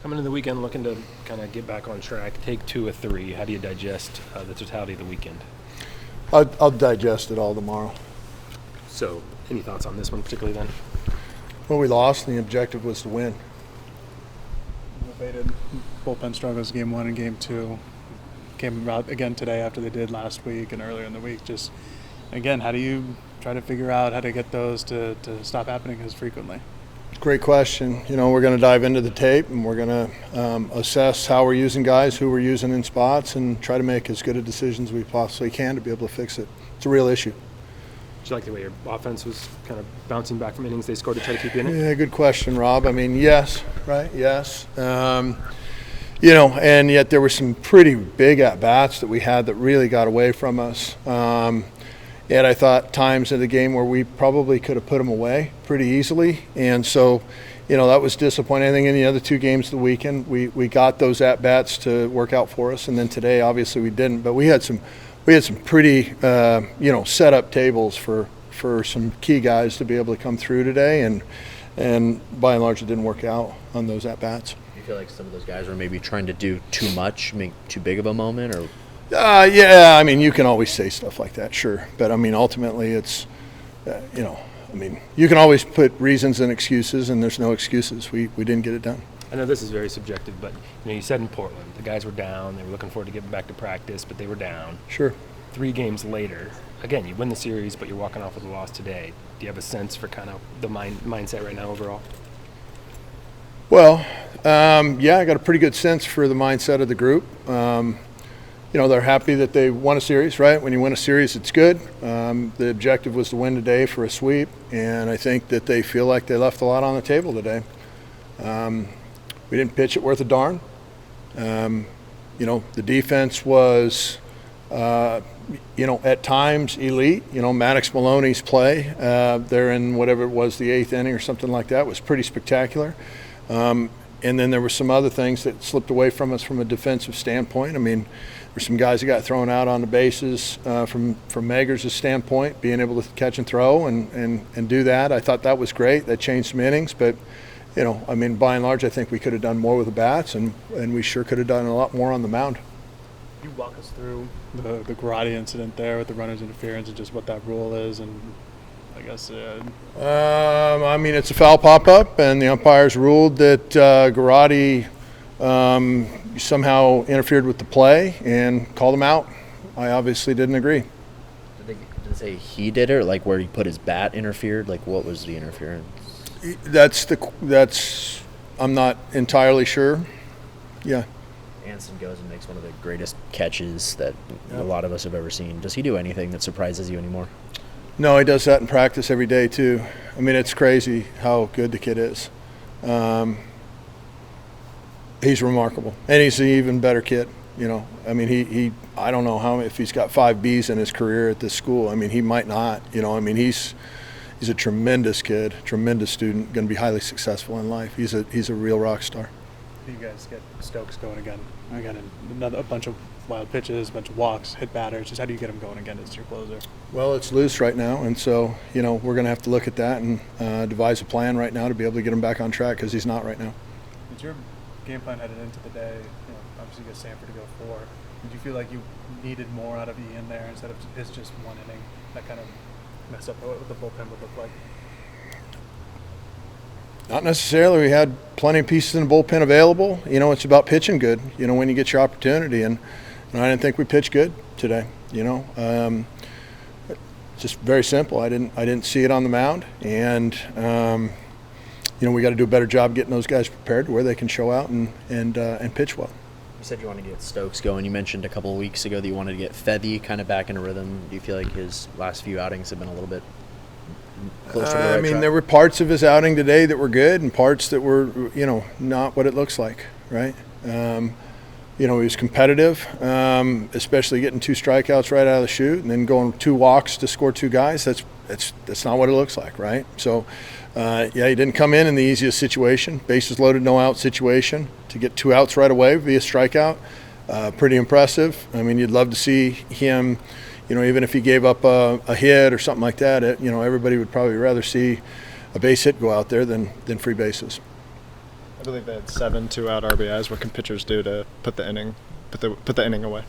Coming into the weekend, looking to kind of get back on track, take 2 of 3. How do you digest the totality of the weekend? I'll digest it all tomorrow. So, any thoughts on this one particularly then? Well, we lost, and the objective was to win. Elevated bullpen struggles game 1 and game 2. Came out again today after they did last week and earlier in the week. Just, again, how do you try to figure out how to get those to stop happening as frequently? Great question. We're going to dive into the tape, and we're going to assess how we're using guys, who we're using in spots, and try to make as good a decision as we possibly can to be able to fix it. It's a real issue. Did you like the way your offense was kind of bouncing back from innings they scored to try to keep you in it? Yeah, good question, Rob. I mean, yes, right? Yes. And yet there were some pretty big at-bats that we had that really got away from us. Yet I thought times in the game where we probably could have put them away pretty easily. And so, that was disappointing. I think in the other 2 games of the weekend, we got those at-bats to work out for us. And then today, obviously, we didn't. But we had some pretty, set up tables for some key guys to be able to come through today. And by and large, it didn't work out on those at-bats. Do you feel like some of those guys were maybe trying to do too much, make too big of a moment, or? Yeah, I mean, you can always say stuff like that, sure. But, I mean, ultimately it's, you can always put reasons and excuses, and there's no excuses. We didn't get it done. I know this is very subjective, but, you said in Portland, the guys were down. They were looking forward to getting back to practice, but they were down. Sure. 3 games later, again, you win the series, but you're walking off with a loss today. Do you have a sense for kind of the mindset right now overall? Well, yeah, I got a pretty good sense for the mindset of the group. They're happy that they won a series, right? When you win a series, it's good. The objective was to win today for a sweep, and I think that they feel like they left a lot on the table today. We didn't pitch it worth a darn. The defense was, at times elite. Maddox Maloney's play there in whatever it was, the 8th inning or something like that, was pretty spectacular. And then there were some other things that slipped away from us from a defensive standpoint. I mean, there's some guys that got thrown out on the bases from Magers' standpoint, being able to catch and throw and do that. I thought that was great. That changed some innings. But, by and large, I think we could have done more with the bats, and we sure could have done a lot more on the mound. Can you walk us through the Garrotti incident there with the runner's interference and just what that rule is? And I guess it's a foul pop-up, and the umpires ruled that Garrotti somehow interfered with the play and called him out. I obviously didn't agree. Did they say he did it, or like where he put his bat interfered? Like, what was the interference? I'm not entirely sure. Yeah. Anson goes and makes one of the greatest catches that a lot of us have ever seen. Does he do anything that surprises you anymore? No, he does that in practice every day too. I mean, it's crazy how good the kid is. He's remarkable, and he's an even better kid. I mean, he I don't know if he's got 5 Bs in his career at this school. I mean, he might not. He's a tremendous kid, tremendous student, going to be highly successful in life. He's a real rock star. You guys get Stokes going again, a bunch of wild pitches, a bunch of walks, hit batters. Just how do you get him going again as your closer? Well, it's loose right now, and so we're going to have to look at that and devise a plan right now to be able to get him back on track, because he's not right now. Is your game plan headed into the day? Obviously you get Sanford to go 4. Did you feel like you needed more out of Ian there instead of his just 1 inning? That kind of messed up what the bullpen would look like. Not necessarily. We had plenty of pieces in the bullpen available. It's about pitching good, when you get your opportunity. And I didn't think we pitched good today, Just very simple. I didn't see it on the mound. And, we got to do a better job getting those guys prepared to where they can show out and pitch well. You said you want to get Stokes going. You mentioned a couple of weeks ago that you wanted to get Fethy kind of back into rhythm. Do you feel like his last few outings have been a little bit closer to the right track? There were parts of his outing today that were good and parts that were, not what it looks like, right? He was competitive, especially getting 2 strikeouts right out of the chute and then going 2 walks to score 2 guys. That's not what it looks like, right? So, he didn't come in the easiest situation, bases loaded, no out situation. To get 2 outs right away via strikeout, pretty impressive. I mean, you'd love to see him, even if he gave up a hit or something like that. Everybody would probably rather see a base hit go out there than free bases. I believe they had 7 2-out RBIs. What can pitchers do to put the inning away?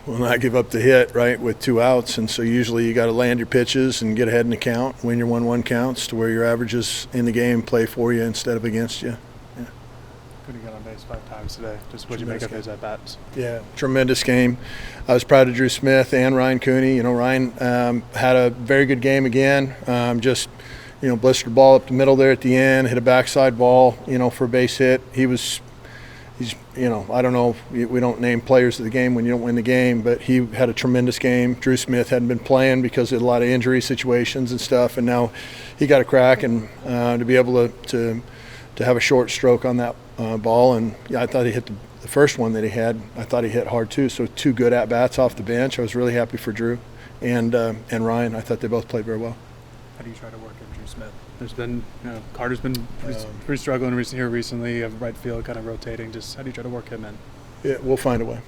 Well, not give up the hit, right, with 2 outs. And so usually you got to land your pitches and get ahead in the count, win your 1-1 counts to where your averages in the game play for you instead of against you. Yeah. Couldn't get on base 5 times today. Just what you make of his at-bats? Yeah, tremendous game. I was proud of Drew Smith and Ryan Cooney. You know, Ryan had a very good game again. Blistered the ball up the middle there at the end, hit a backside ball, for a base hit. He's I don't know, we don't name players of the game when you don't win the game, but he had a tremendous game. Drew Smith hadn't been playing because of a lot of injury situations and stuff, and now he got a crack, and to be able to have a short stroke on that ball. And yeah, I thought he hit the first one that he had. I thought he hit hard too. So 2 good at bats off the bench. I was really happy for Drew and Ryan. I thought they both played very well. How do you try to work in Drew Smith? There's been, Carter's been pretty struggling recently. Of right field kind of rotating. Just how do you try to work him in? Yeah, we'll find a way.